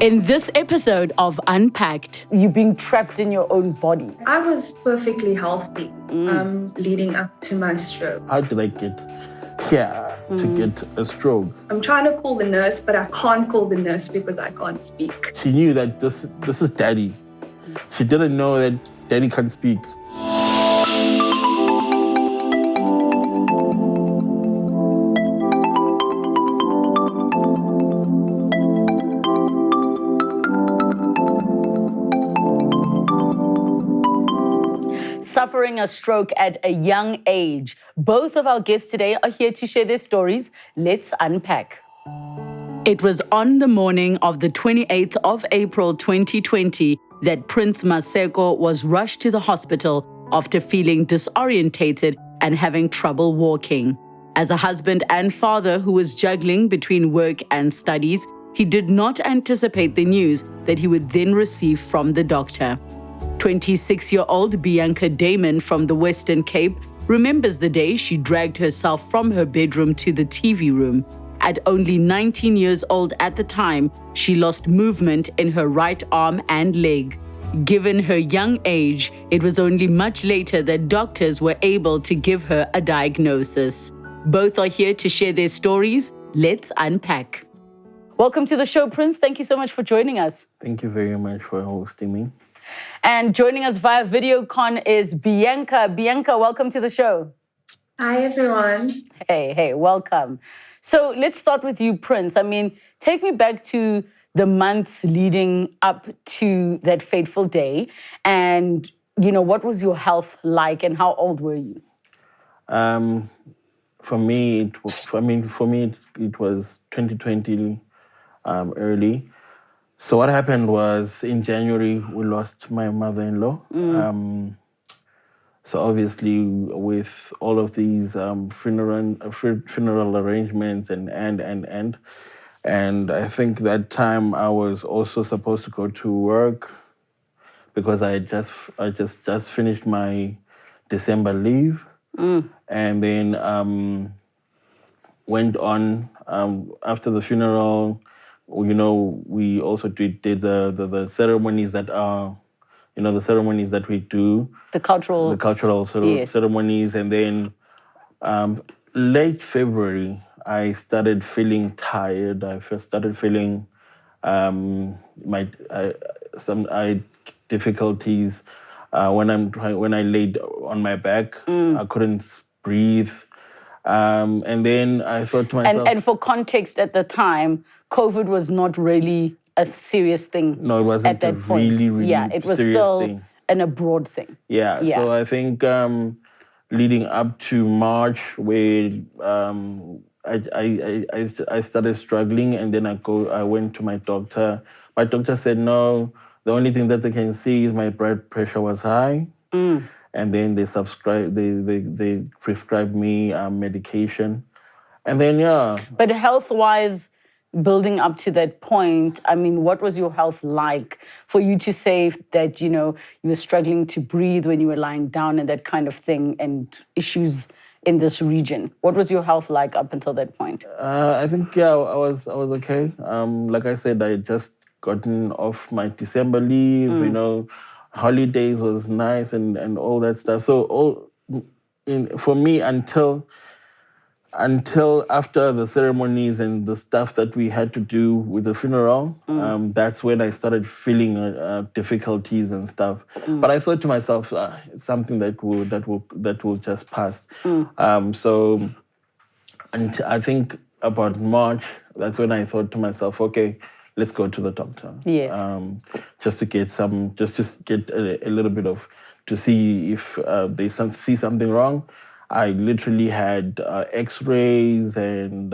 In this episode of Unpacked, you're being trapped in your own body. I was perfectly healthy leading up to my stroke. How did I get here to get a stroke? I'm trying to call the nurse, but I can't call the nurse because I can't speak. She knew that this is Daddy. She didn't know that Daddy can't speak. Suffering a stroke at a young age. Both of our guests today are here to share their stories. Let's unpack. It was on the morning of the 28th of April 2020 that Prince Maseko was rushed to the hospital after feeling disorientated and having trouble walking. As a husband and father who was juggling between work and studies, he did not anticipate the news that he would then receive from the doctor. 26-year-old Bianca Damon from the Western Cape remembers the day she dragged herself from her bedroom to the TV room. At only 19 years old at the time, she lost movement in her right arm and leg. Given her young age, it was only much later that doctors were able to give her a diagnosis. Both are here to share their stories. Let's unpack. Welcome to the show, Prince. Thank you so much for joining us. Thank you very much for hosting me. And joining us via video con is Bianca. Bianca, welcome to the show. Hi, everyone. Hey, welcome. So let's start with you, Prince. I mean, take me back to the months leading up to that fateful day. And, what was your health like and how old were you? For me, it was 2020 early. So what happened was in January, we lost my mother-in-law. So obviously with all of these funeral arrangements and I think that time I was also supposed to go to work because I just finished my December leave and then went on after the funeral. We also did the ceremonies that are, the ceremonies that we do. The cultural ceremonies. And then late February, I started feeling tired. I first started feeling some difficulties when I laid on my back. I couldn't breathe. And then I thought to myself... And for context, at the time, COVID was not really a serious thing. No, it wasn't at that point. Really it was serious still thing. An abroad thing. Yeah, so I think leading up to March, where I started struggling, and then I went to my doctor. My doctor said, no, the only thing that they can see is my blood pressure was high. And then they prescribed me medication. And then, But health-wise, building up to that point, I mean, what was your health like for you to say that, you were struggling to breathe when you were lying down and that kind of thing and issues in this region? What was your health like up until that point? I think, I was okay. Like I said, I had just gotten off my December leave, holidays was nice and all that stuff. So for me, until after the ceremonies and the stuff that we had to do with the funeral, that's when I started feeling difficulties and stuff. But I thought to myself, it's something that will just pass. So I think about March, that's when I thought to myself, okay, let's go to the doctor. Yes. Just to get a little bit of, to see if they see something wrong. I literally had X-rays and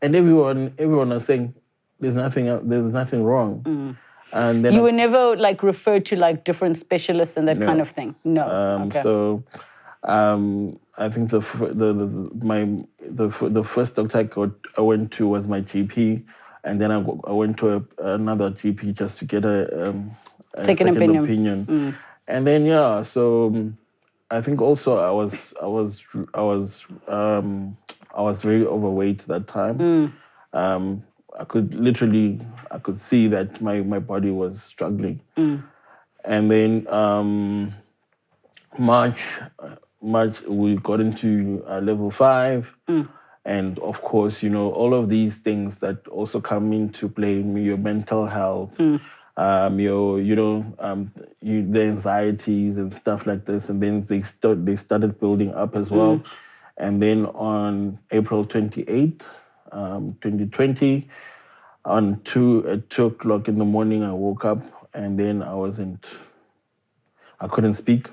everyone was saying there's nothing wrong. And then you were never referred to different specialists and that kind of thing. No. Okay. So I think the first doctor I went to was my GP, and then I went to another GP just to get a second opinion. And then so. I think also I was very overweight that time. I could see that my body was struggling. And then March, we got into level 5. And of course, all of these things that also come into play, your mental health, the anxieties and stuff like this. And then they started building up as well. And then on April 28th, 2020, at 2 o'clock in the morning, I woke up, and then I couldn't speak.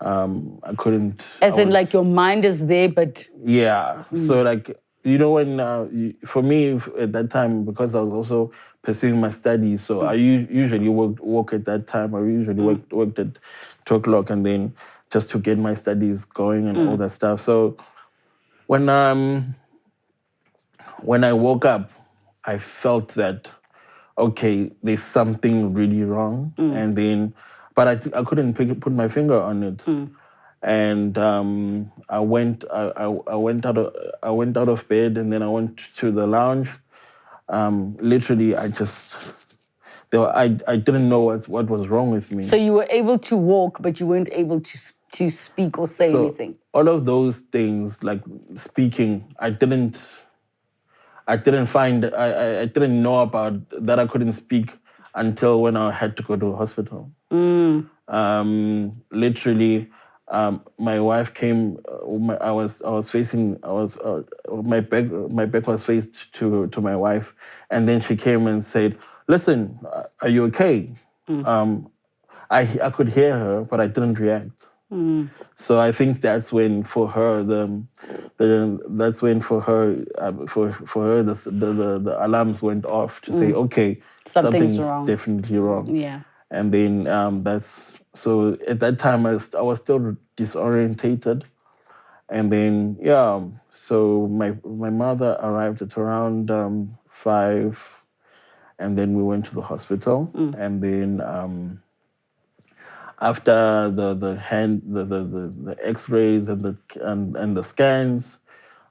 I couldn't. As in, like, your mind is there, but... Yeah. So, like, when for me at that time, because I was also pursuing my studies, so I usually work at that time. I usually worked at 2 o'clock, and then just to get my studies going and all that stuff. So when I woke up, I felt that, okay, there's something really wrong, and then, but I couldn't put my finger on it. And I went out of bed, and then I went to the lounge. Literally, I didn't know what was wrong with me. So you were able to walk, but you weren't able to speak or say anything. All of those things, like speaking, I didn't know about that. I couldn't speak until when I had to go to the hospital. Literally, my wife came. My back was faced to my wife, and then she came and said, "Listen, are you okay?" I could hear her, but I didn't react. So I think that's when for her the alarms went off to say, okay, something's wrong. definitely wrong. Yeah. And then so at that time I was still disorientated. And then so my mother arrived at around 5, and then we went to the hospital, and then after the X-rays and the scans,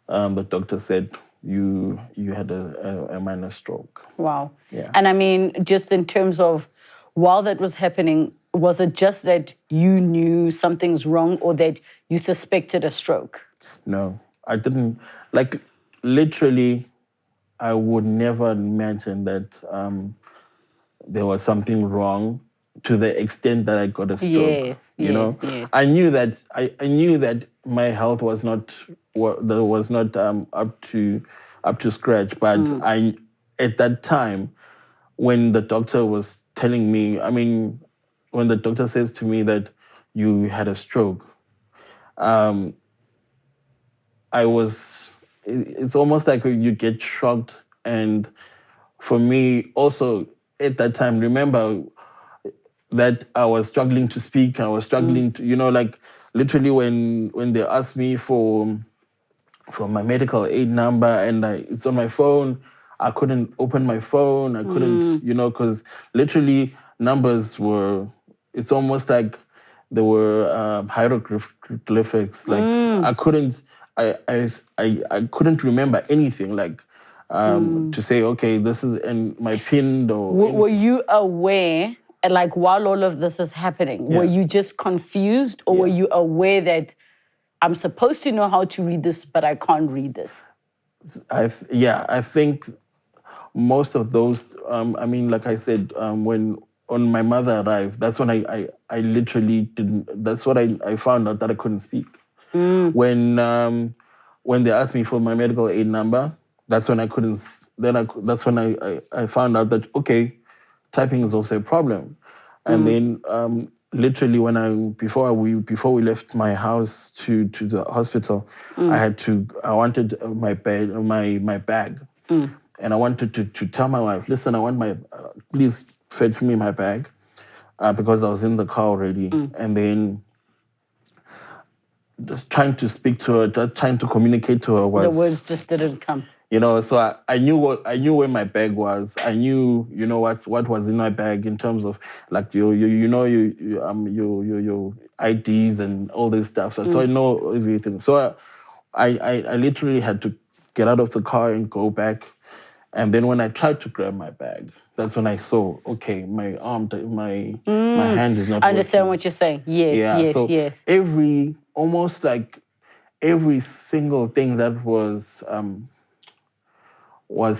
the doctor said you had a minor stroke. Wow. Yeah. And I mean, just in terms of while that was happening, was it just that you knew something's wrong, or that you suspected a stroke? No, I didn't. Like, literally, I would never imagine that there was something wrong to the extent that I got a stroke. Yes. I knew that my health was not up to scratch. But I, at that time, when the doctor was telling me, when the doctor says to me that you had a stroke, it's almost like you get shocked. And for me also at that time, remember that I was struggling to speak. I was struggling to, like literally when they asked me for my medical aid number, and it's on my phone, I couldn't open my phone. I couldn't, because literally numbers it's almost like there were hieroglyphics. Like I couldn't remember anything, like to say, okay, this is in my PIN or Were you aware, like, while all of this is happening, were you just confused, or were you aware that I'm supposed to know how to read this, but I can't read this? I think most of those, like I said, when my mother arrived, that's when I literally didn't, that's what I found out that I couldn't speak. When they asked me for my medical aid number, that's when I couldn't, that's when I found out that, okay, typing is also a problem. And then literally before we left my house to the hospital, I wanted my bag. And I wanted to tell my wife, listen, I want please fetch me my bag, because I was in the car already. And then just trying to speak to her, just trying to communicate to her The words just didn't come. So I knew where my bag was. I knew, what was in my bag in terms of like your IDs and all this stuff. So I know everything. So I literally had to get out of the car and go back. And then when I tried to grab my bag, that's when I saw, okay, my arm, my hand is not I understand working. what you're saying. Yes, Yeah, yes, so yes. almost like every single thing that was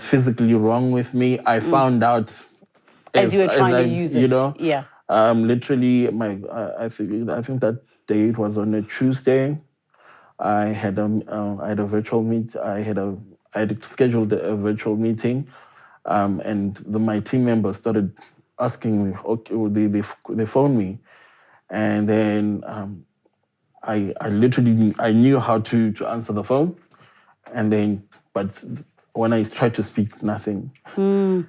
physically wrong with me, I found out As you were trying I, to use it. Yeah. literally I think that day it was on a Tuesday. I had a virtual meet. I had scheduled a virtual meeting, and my team members started asking me. Okay, well, they phoned me, and then I literally I knew how to answer the phone, and then but when I tried to speak, nothing. And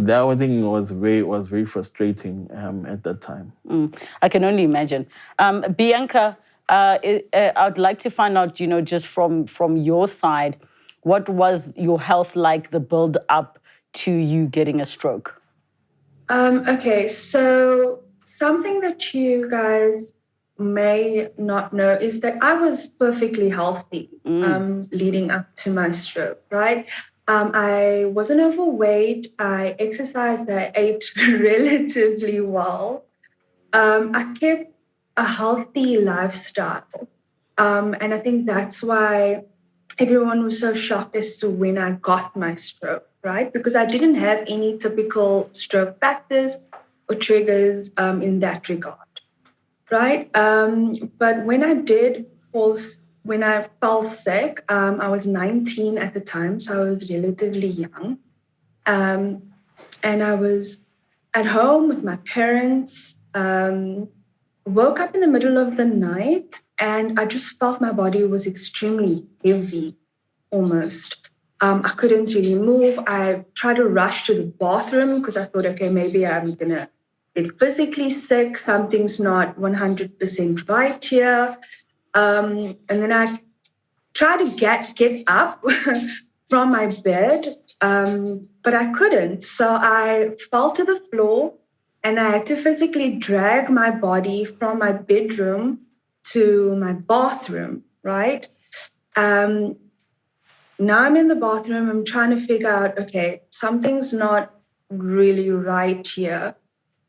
that one thing was very frustrating at that time. I can only imagine. Bianca, I'd like to find out, just from your side, what was your health like, the build up to you getting a stroke? Okay, so something that you guys may not know is that I was perfectly healthy leading up to my stroke, right? I wasn't overweight. I exercised. I ate relatively well. I kept a healthy lifestyle. And I think that's why everyone was so shocked as to when I got my stroke, right? Because I didn't have any typical stroke factors or triggers in that regard, right? But when when I fell sick, I was 19 at the time, so I was relatively young. And I was at home with my parents. Woke up in the middle of the night and I just felt my body was extremely heavy almost. I couldn't really move. I tried to rush to the bathroom because I thought, okay, maybe I'm going to get physically sick. Something's not 100% right here. And then I tried to get up from my bed, but I couldn't. So I fell to the floor and I had to physically drag my body from my bedroom to my bathroom, right? Now I'm in the bathroom, I'm trying to figure out, okay, something's not really right here.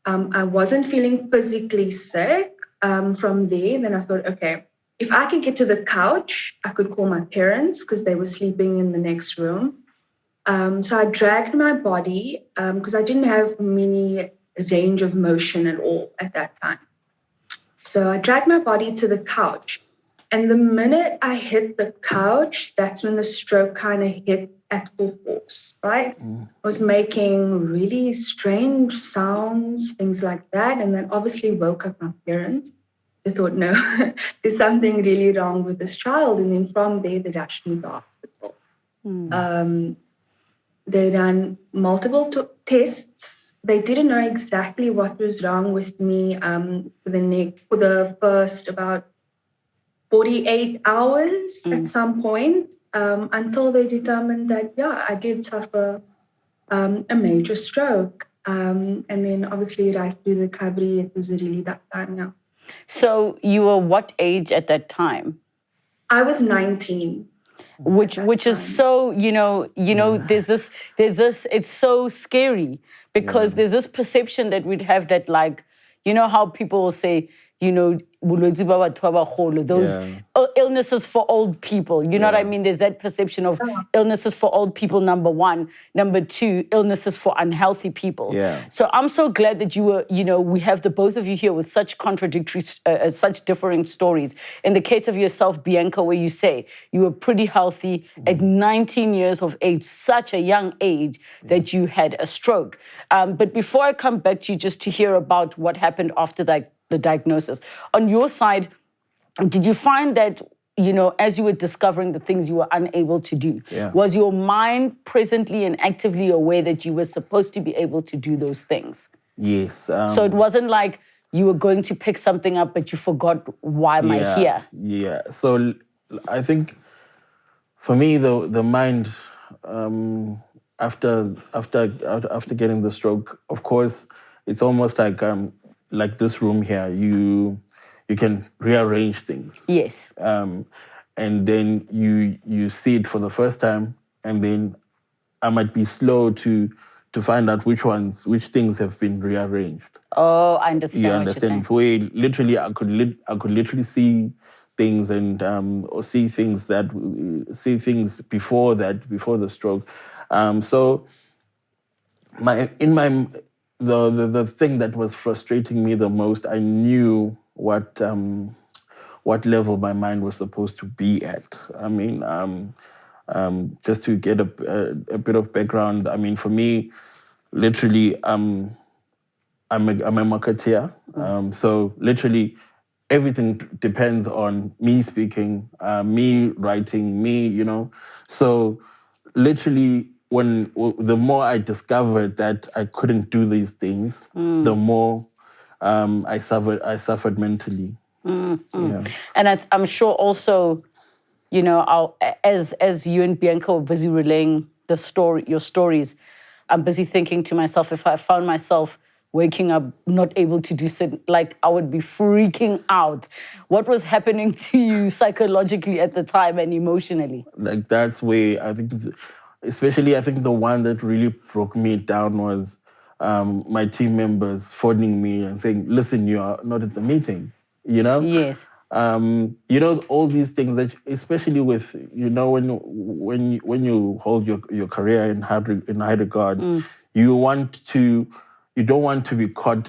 I wasn't feeling physically sick from there. Then I thought, okay, if I could get to the couch, I could call my parents because they were sleeping in the next room. So I dragged my body because I didn't have many range of motion at all at that time. So I dragged my body to the couch. And the minute I hit the couch, that's when the stroke kind of hit at full force, right? I was making really strange sounds, things like that. And then obviously woke up my parents. They thought, no, there's something really wrong with this child. And then from there, they rushed me to the hospital. They ran multiple tests. They didn't know exactly what was wrong with me for the first about 48 hours at some point until they determined that, yeah, I did suffer a major stroke. And then obviously right through the recovery, it was really that time, yeah. So you were what age at that time? I was 19. Which is so, there's this, it's so scary because there's this perception that we'd have that, like, how people will say, those illnesses for old people. You know what I mean? There's that perception of illnesses for old people, number one. Number two, illnesses for unhealthy people. Yeah. So I'm so glad that you were, we have the both of you here with such contradictory, such differing stories. In the case of yourself, Bianca, where you say you were pretty healthy at 19 years of age, such a young age that you had a stroke. But before I come back to you just to hear about what happened after the diagnosis, on your side, did you find that, as you were discovering the things you were unable to do, was your mind presently and actively aware that you were supposed to be able to do those things? Yes. So it wasn't like you were going to pick something up, but you forgot, why am I here? Yeah. So I think for me, the mind, after getting the stroke, of course, it's almost like this room here. You can rearrange things. Yes. And then you see it for the first time, and then might be slow to find out which things have been rearranged. Oh, I understand. You what understand? You're saying. Where literally I could literally see things and or see things before the stroke. So the thing that was frustrating me the most, I knew what level my mind was supposed to be at. I mean, just to get a bit of background. I mean, for me, literally, I'm a marketeer. So literally, everything depends on me speaking, me writing, me, So literally, the more I discovered that I couldn't do these things, the more I suffered mentally. Yeah. And I'm sure also, as you and Bianca were busy relaying your stories, I'm busy thinking to myself, if I found myself waking up not able to do so, like I would be freaking out. What was happening to you psychologically at the time and emotionally? Like that's where I think, especially I think the one that really broke me down was my team members phoning me and saying, "Listen, you are not at the meeting." Yes. All these things that, especially with when you hold your career in high regard, you don't want to be caught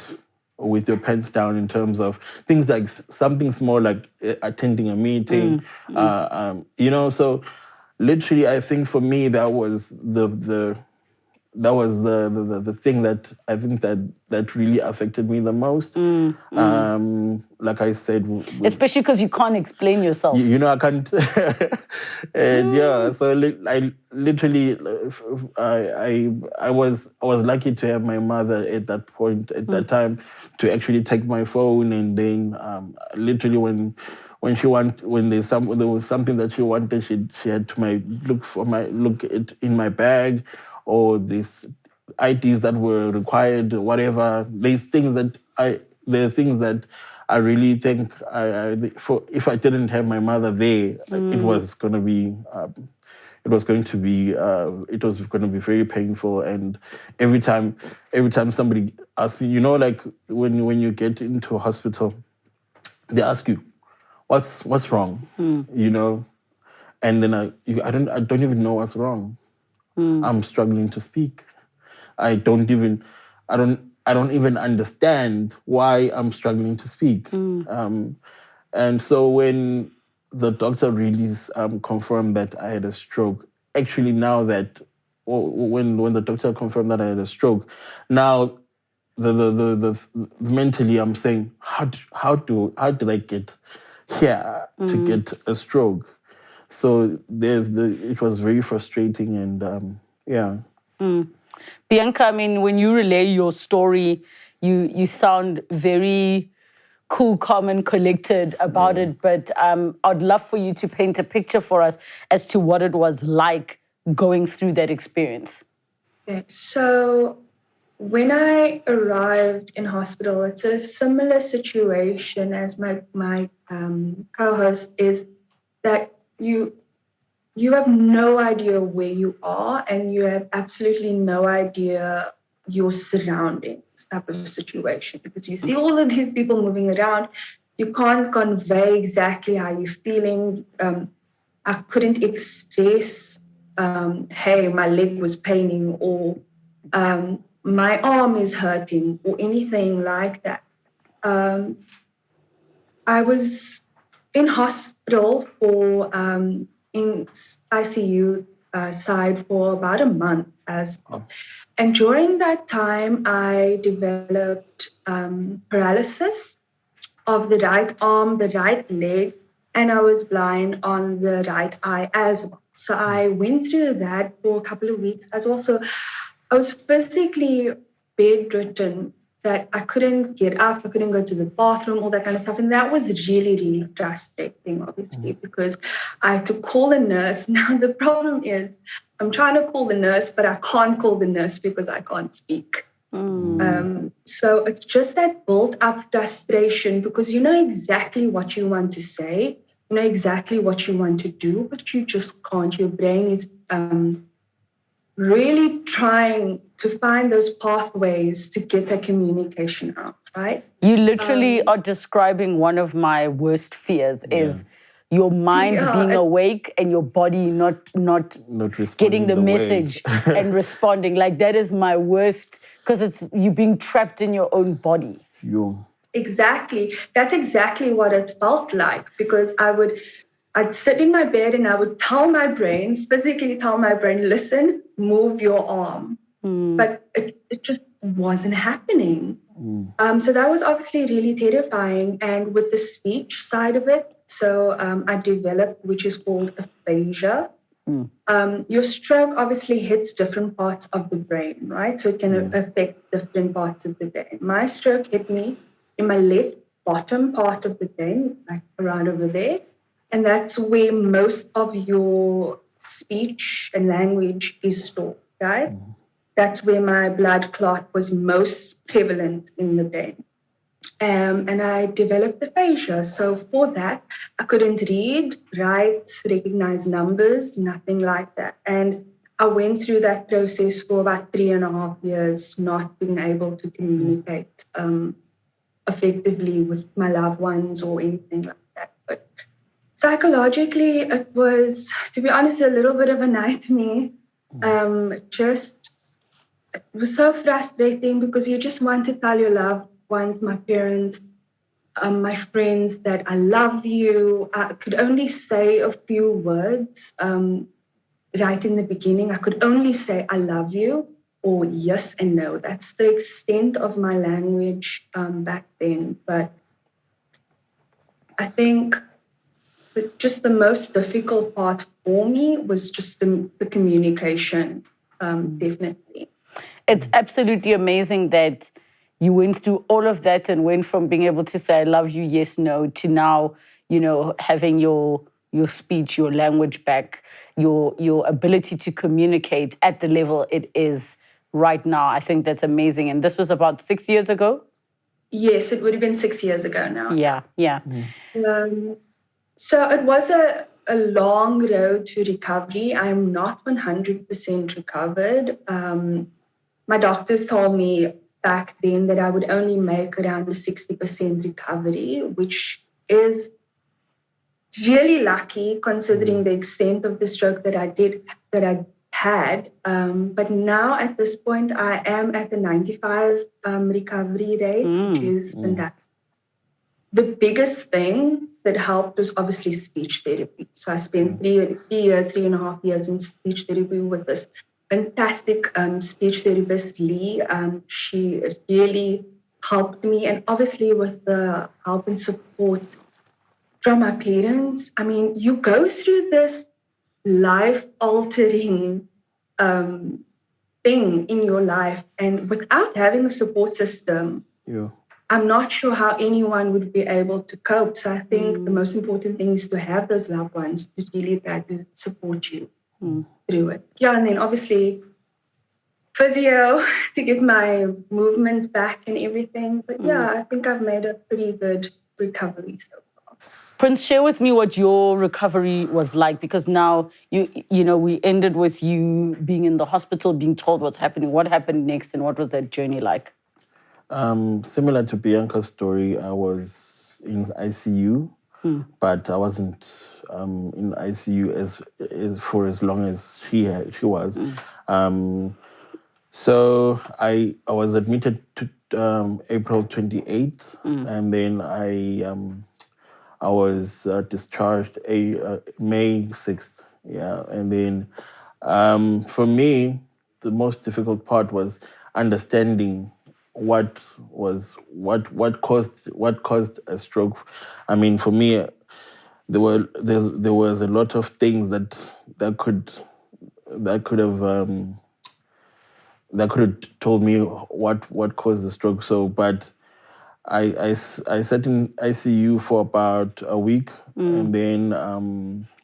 with your pants down in terms of things like something small like attending a meeting, So literally, I think for me that was the thing that I think that really affected me the most. Like I said, especially because you can't explain yourself. I can't. And yeah, so I literally, I was lucky to have my mother at that point, at that time, to actually take my phone, and then literally when there was something that she wanted, she had to look in my bag, or these IDs that were required, whatever. There's things that I really think if I didn't have my mother there, it was going to be very painful. And every time somebody asks me, like when you get into a hospital, they ask you, what's wrong, and then I don't even know what's wrong. I'm struggling to speak. I don't even understand why I'm struggling to speak. And so when the doctor really confirmed that I had a stroke, actually now that when the doctor confirmed that I had a stroke, now the mentally I'm saying, how did I get here to get a stroke? So it was very frustrating, and yeah. Bianca, I mean, when you relay your story, you sound very cool, calm, and collected about it. But I'd love for you to paint a picture for us as to what it was like going through that experience. Okay, so when I arrived in hospital, it's a similar situation as my co-host, is that you have no idea where you are, and you have absolutely no idea your surroundings type of situation, because you see all of these people moving around. You can't convey exactly how you're feeling. I couldn't express, hey, my leg was paining, or my arm is hurting, or anything like that. I was in hospital in ICU side for about a month as well. And during that time, I developed paralysis of the right arm, the right leg, and I was blind on the right eye as well. So I went through that for a couple of weeks. I was physically bedridden, that I couldn't get up, I couldn't go to the bathroom, all that kind of stuff. And that was really, really frustrating, obviously, because I had to call a nurse. Now, the problem is I'm trying to call the nurse, but I can't call the nurse because I can't speak. So it's just that built up frustration, because you know exactly what you want to say, you know exactly what you want to do, but you just can't. Your brain is really trying to find those pathways to get the communication out, right? You literally are describing one of my worst fears is your mind being awake and your body not getting the message and responding. Like that is my worst, because it's you being trapped in your own body. Exactly. That's exactly what it felt like, because I'd sit in my bed and I would physically tell my brain, listen, move your arm. But it just wasn't happening. So that was obviously really terrifying. And with the speech side of it, so I developed, which is called aphasia. Your stroke obviously hits different parts of the brain, right? So it can affect different parts of the brain. My stroke hit me in my left bottom part of the brain, like around over there. And that's where most of your speech and language is stored, right? That's where my blood clot was most prevalent in the brain. And I developed aphasia. So for that, I couldn't read, write, recognize numbers, nothing like that. And I went through that process for about 3.5 years, not being able to communicate effectively with my loved ones or anything like that. But psychologically, it was, to be honest, a little bit of a nightmare. It was so frustrating because you just want to tell your loved ones, my parents, my friends, that I love you. I could only say a few words right in the beginning. I could only say I love you or yes and no. That's the extent of my language back then. But I think just the most difficult part for me was just the communication, definitely. It's absolutely amazing that you went through all of that and went from being able to say I love you, yes, no, to now, having your speech, your language back, your ability to communicate at the level it is right now. I think that's amazing. And this was about 6 years ago? Yes, it would have been 6 years ago now. Yeah. So it was a long road to recovery. I'm not 100% recovered. My doctors told me back then that I would only make around a 60% recovery, which is really lucky considering the extent of the stroke that I had. But now at this point, I am at the 95 recovery rate, which is fantastic. The biggest thing that helped was obviously speech therapy. So I spent 3.5 years in speech therapy with this fantastic speech therapist, Lee. She really helped me. And obviously with the help and support from my parents, I mean, you go through this life-altering thing in your life. And without having a support system, I'm not sure how anyone would be able to cope. So I think the most important thing is to have those loved ones to really try to support you through it. Yeah, and then obviously physio to get my movement back and everything. But yeah, I think I've made a pretty good recovery so far. Prince, share with me what your recovery was like, because now we ended with you being in the hospital, being told what's happening. What happened next, and what was that journey like? Similar to Bianca's story, I was in ICU, but I wasn't in ICU as for as long as she was. So I was admitted to April 28th, and then I was discharged May 6th. Yeah, and then for me, the most difficult part was understanding what caused a stroke. I mean, for me, there was a lot of things that could have told me what caused the stroke. So, but I sat in ICU for about a week, and then.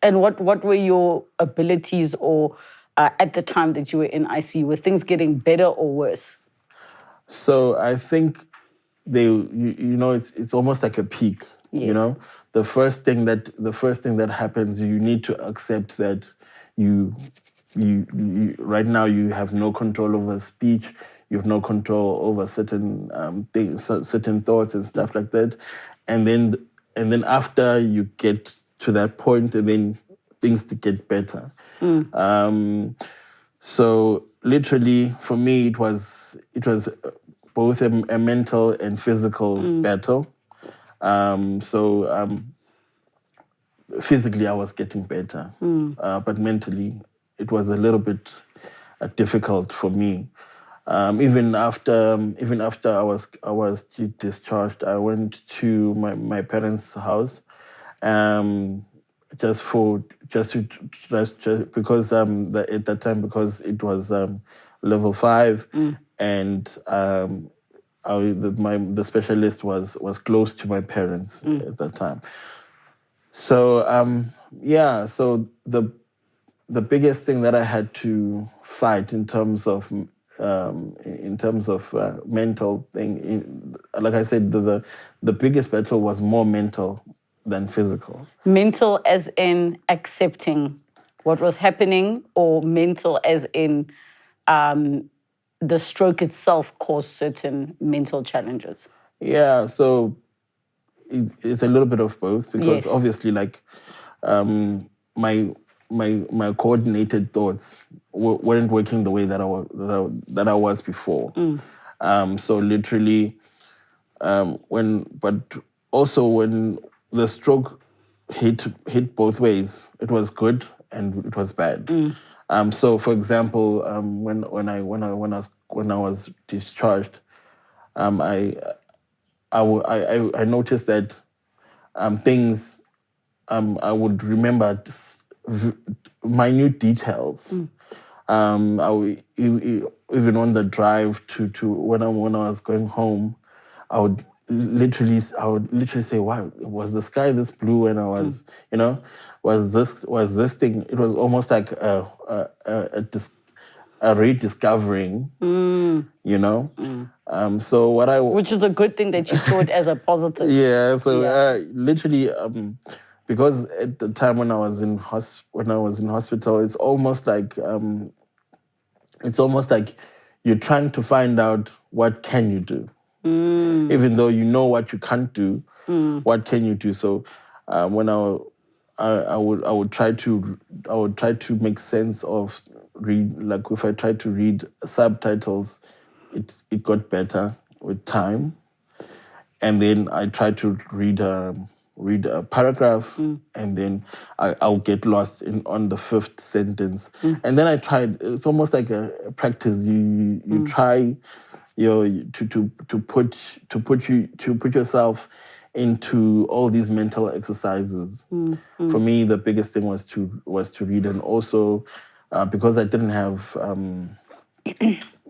And what were your abilities, or at the time that you were in ICU? Were things getting better or worse? So I think it's almost like a peak. Yes. The first thing that happens, you need to accept that you right now you have no control over speech. You have no control over certain things, certain thoughts and stuff like that. And then after you get to that point, and then things to get better. So literally, for me, it was both a mental and physical battle. Physically, I was getting better, but mentally, it was a little bit difficult for me. Even after I was discharged, I went to my parents' house, just because at that time, because it was level 5, and the specialist was close to my parents at that time. So the biggest thing that I had to fight in terms of mental thing, like I said, the biggest battle was more mental than physical. Mental as in accepting what was happening, or mental as in the stroke itself caused certain mental challenges? Yeah, so it's a little bit of both, because Yes. obviously, like, my coordinated thoughts weren't working the way that I was before. So literally, but also when the stroke hit both ways, it was good and it was bad. So for example, when I was discharged, I noticed that things, I would remember minute details. Even on the drive to when I was going home, I would literally say, "Wow, was the sky this blue?" When I was, was this thing? It was almost like a rediscovering, So what Which is a good thing that you saw it as a positive. Yeah. So literally, because at the time when I was in hospital, it's almost like you're trying to find out what can you do, even though you know what you can't do. What can you do? So when I would try to make sense of like if I tried to read subtitles, it got better with time. And then I try to read a paragraph, and then I'll get lost on the 5th sentence. And then I tried. It's almost like a practice. You try, to put yourself into all these mental exercises. For me, the biggest thing was to read, and also because I didn't have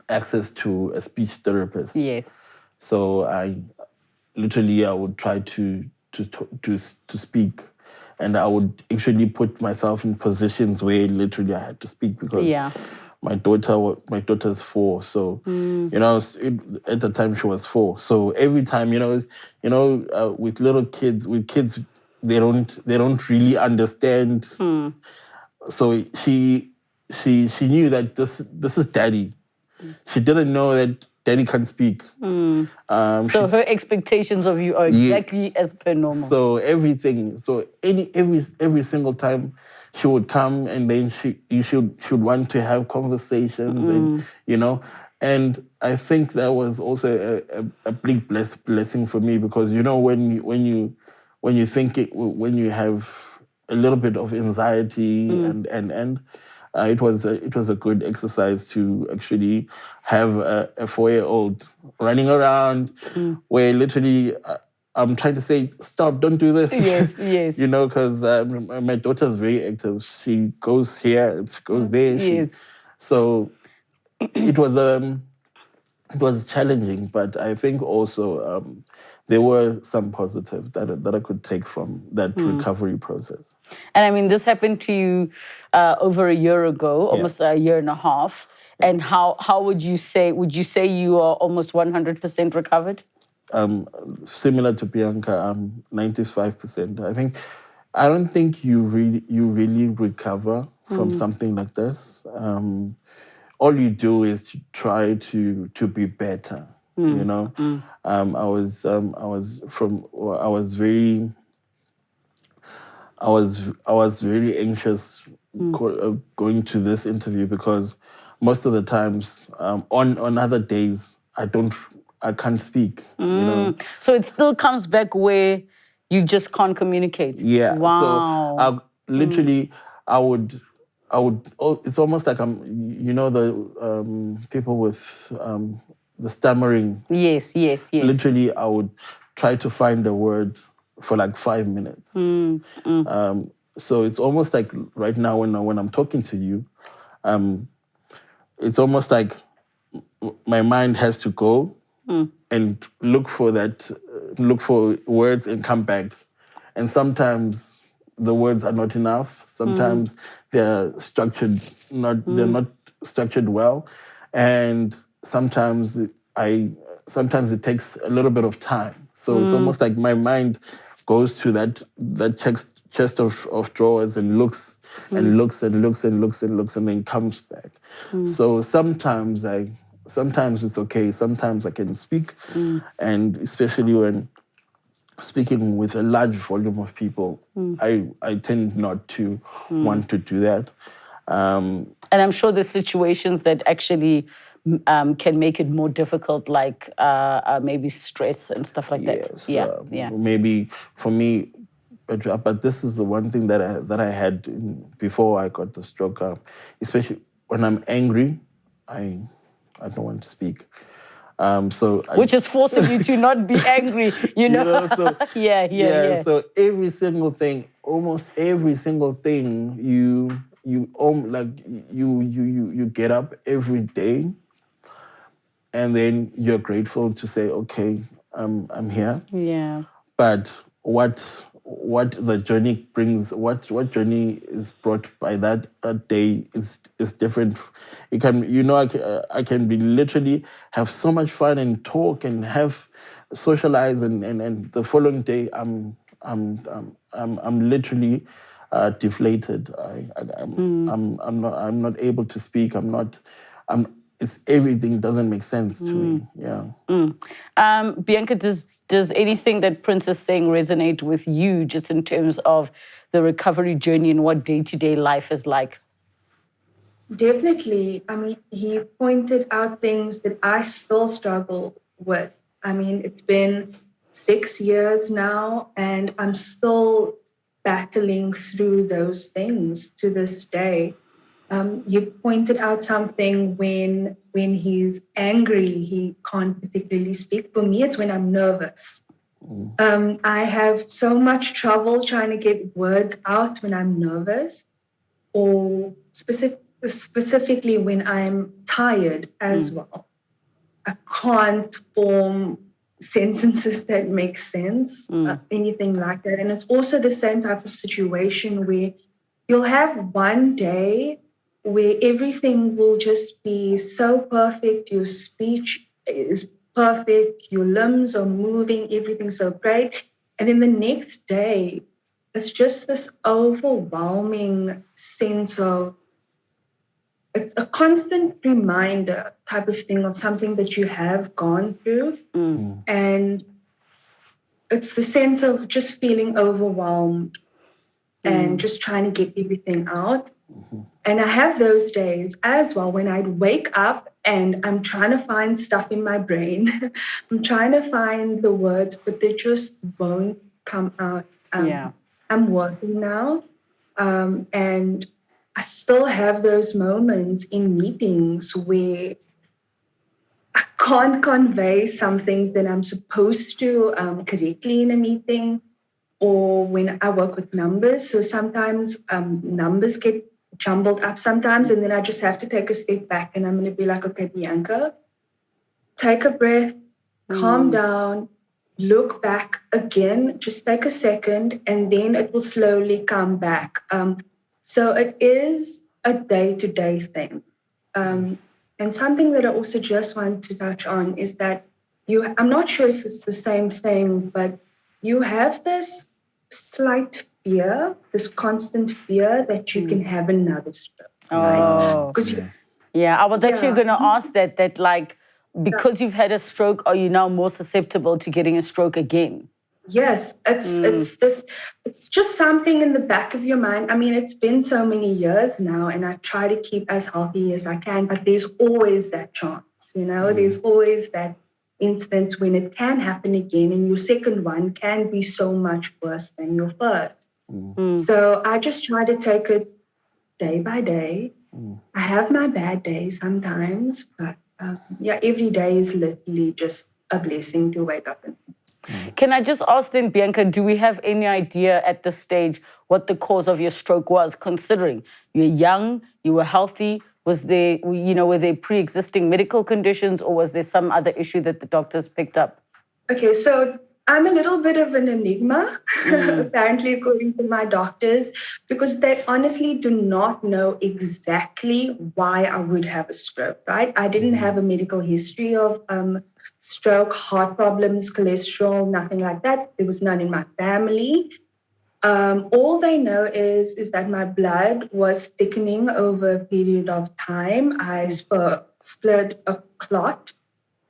access to a speech therapist. Yes. So I would try to speak, and I would actually put myself in positions where literally I had to speak, because my daughter's 4, so at the time she was 4. So every time, with little kids, they don't really understand. So she knew that this is daddy. She didn't know that daddy can speak. So her expectations of you are exactly as per normal. So everything. So every single time she would come, and then she should want to have conversations, and and I think that was also a big blessing for me, because when you think when you have a little bit of anxiety, and it was a good exercise to actually have a 4-year-old running around, where literally I'm trying to say, stop, don't do this. Yes. Because my daughter's very active. She goes here, she goes there. Yes. So it was challenging, but I think also there were some positives that I could take from that recovery process. And I mean, this happened to you over a year ago, almost a year and a half. And how would you say you are almost 100% recovered? Similar to Bianca, I'm 95%. I don't think you really recover from something like this. All you do is to try to be better. You know, I was very very anxious going to this interview because most of the times on other days I can't speak. You know, So it still comes back where you just can't communicate. yeah. Wow. So I literally I would it's almost like I'm, you know, the people with the stammering. Yes. Literally, I would try to find a word for like 5 minutes. So it's almost like right now when I'm talking to you, it's almost like my mind has to go and look for words and come back. And sometimes the words are not enough. Sometimes they're structured they're not structured well, and sometimes it takes a little bit of time. So it's almost like my mind goes to that chest of drawers and looks and looks and looks and looks and looks and then comes back. So sometimes it's okay. Sometimes I can speak, and especially when speaking with a large volume of people, I tend not to want to do that. And I'm sure there's situations that actually can make it more difficult, like maybe stress and stuff like Yes, that. Yeah. maybe for me, but this is the one thing that I had before I got the stroke. Especially when I'm angry, I don't want to speak. Which is forcing you to not be angry, you know? So Yeah. So every single thing, almost every single thing, you get up every day, and then you're grateful to say, okay, I'm here. Yeah. But what the journey brings, what journey is brought by that day is different. It can, you know, I can be literally have so much fun and talk and have socialize, and the following day I'm literally deflated. I'm not able to speak. It's everything doesn't make sense to me. Yeah. Bianca, does anything that Prince is saying resonate with you, just in terms of the recovery journey and what day-to-day life is like? Definitely. I mean, he pointed out things that I still struggle with. I mean, it's been 6 years now, and I'm still battling through those things to this day. You pointed out something when he's angry, he can't particularly speak. For me, it's when I'm nervous. I have so much trouble trying to get words out when I'm nervous, or specifically when I'm tired as well. I can't form sentences that make sense, anything like that. And it's also the same type of situation where you'll have one day where everything will just be so perfect. Your speech is perfect. Your limbs are moving. Everything's so great. And then the next day, it's just this overwhelming sense of, it's a constant reminder type of thing of something that you have gone through. And it's the sense of just feeling overwhelmed and just trying to get everything out. And I have those days as well when I'd wake up and I'm trying to find stuff in my brain. I'm trying to find the words, but they just won't come out. I'm working now, and I still have those moments in meetings where I can't convey some things that I'm supposed to correctly in a meeting, or when I work with numbers. So sometimes numbers get jumbled up sometimes, and then I just have to take a step back and I'm going to be like, okay, Bianca, take a breath, calm down, look back again, just take a second, and then it will slowly come back. So it is a day-to-day thing. And something that I also just want to touch on is that I'm not sure if it's the same thing, but you have this slight fear, this constant fear that you can have another stroke. Oh. Because Yeah, I was actually going to ask that like, because you've had a stroke, are you now more susceptible to getting a stroke again? Yes, it's just something in the back of your mind. I mean, it's been so many years now, and I try to keep as healthy as I can, but there's always that chance, there's always that instance when it can happen again, and your second one can be so much worse than your first. So I just try to take it day by day. I have my bad days sometimes, but every day is literally just a blessing to wake up and. Can I just ask then, Bianca, do we have any idea at this stage what the cause of your stroke was, considering you're young, you were healthy? Were there pre-existing medical conditions, or was there some other issue that the doctors picked up? Okay, so I'm a little bit of an enigma, apparently, according to my doctors, because they honestly do not know exactly why I would have a stroke, right? I didn't have a medical history of stroke, heart problems, cholesterol, nothing like that. There was none in my family. All they know is that my blood was thickening over a period of time. I split a clot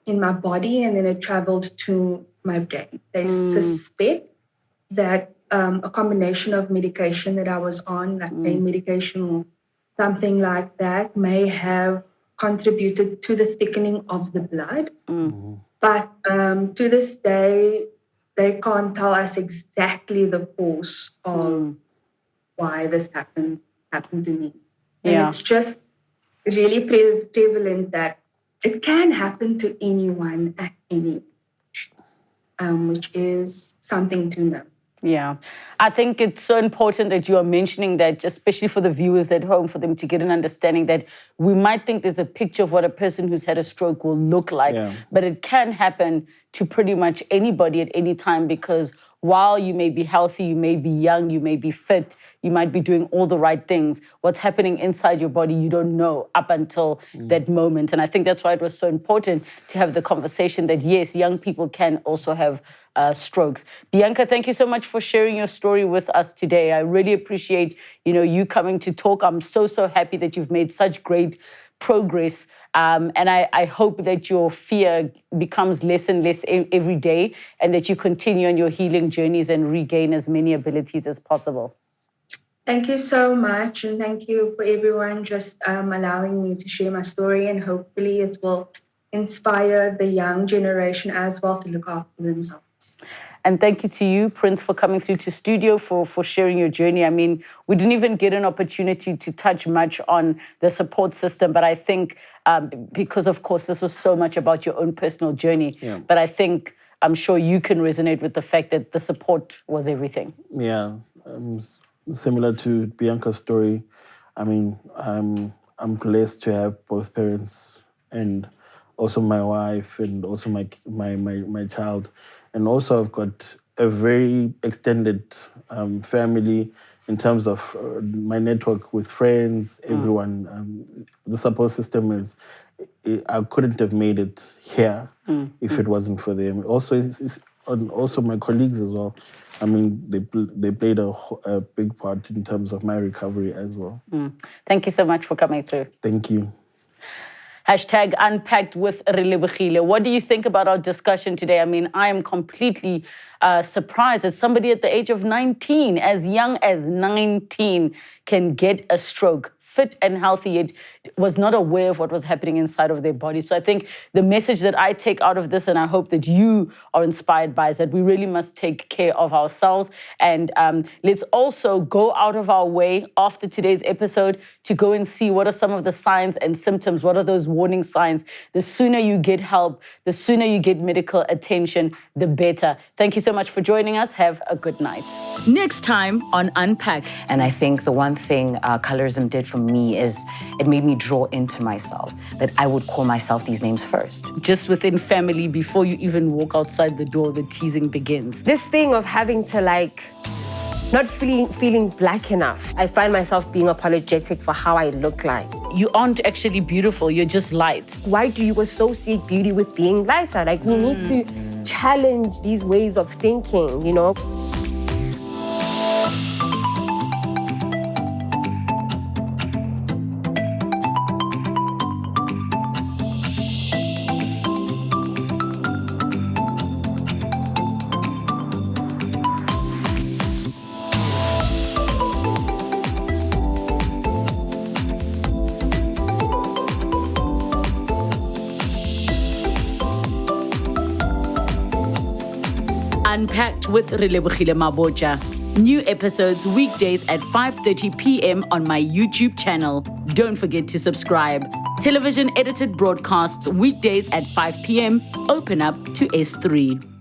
in my body, and then it traveled to my brain. They suspect that a combination of medication that I was on, like pain medication or something like that, may have contributed to the thickening of the blood. But to this day, they can't tell us exactly the cause of why this happened to me. And it's just really prevalent that it can happen to anyone at any age, which is something to know. Yeah, I think it's so important that you are mentioning that, especially for the viewers at home, for them to get an understanding that we might think there's a picture of what a person who's had a stroke will look like, but it can happen to pretty much anybody at any time, because while you may be healthy, you may be young, you may be fit, you might be doing all the right things, what's happening inside your body, you don't know up until that moment. And I think that's why it was so important to have the conversation that, yes, young people can also have strokes. Bianca, thank you so much for sharing your story with us today. I really appreciate, you coming to talk. I'm so happy that you've made such great progress. And I hope that your fear becomes less and less every day, and that you continue on your healing journeys and regain as many abilities as possible. Thank you so much. And thank you for everyone just allowing me to share my story. And hopefully it will inspire the young generation as well to look after themselves. And thank you to you, Prince, for coming through to studio, for sharing your journey. I mean, we didn't even get an opportunity to touch much on the support system, but I think because, of course, this was so much about your own personal journey, but I think, I'm sure you can resonate with the fact that the support was everything. Yeah, similar to Bianca's story. I mean, I'm blessed to have both parents, and also my wife, and also my child. And also I've got a very extended family in terms of my network with friends, everyone. The support system I couldn't have made it here if it wasn't for them. Also my colleagues as well. I mean, they played a big part in terms of my recovery as well. Thank you so much for coming through. Thank you. #Unpacked with Relebogile. What do you think about our discussion today? I mean, I am completely surprised that somebody at the age of 19, as young as 19, can get a stroke, fit and healthy, yet was not aware of what was happening inside of their body. So I think the message that I take out of this, and I hope that you are inspired by, is that we really must take care of ourselves. And let's also go out of our way after today's episode to go and see what are some of the signs and symptoms. What are those warning signs? The sooner you get help, the sooner you get medical attention, the better. Thank you so much for joining us. Have a good night. Next time on Unpacked. And I think the one thing colorism did for me is it made me draw into myself, that I would call myself these names first. Just within family, before you even walk outside the door, the teasing begins. This thing of having to not feeling black enough. I find myself being apologetic for how I look like. You aren't actually beautiful, you're just light. Why do you associate beauty with being lighter? We need to challenge these ways of thinking, Unpacked with Relebogile Mabotja. New episodes weekdays at 5:30 p.m. on my YouTube channel. Don't forget to subscribe. Television edited broadcasts weekdays at 5 p.m. Open up to S3.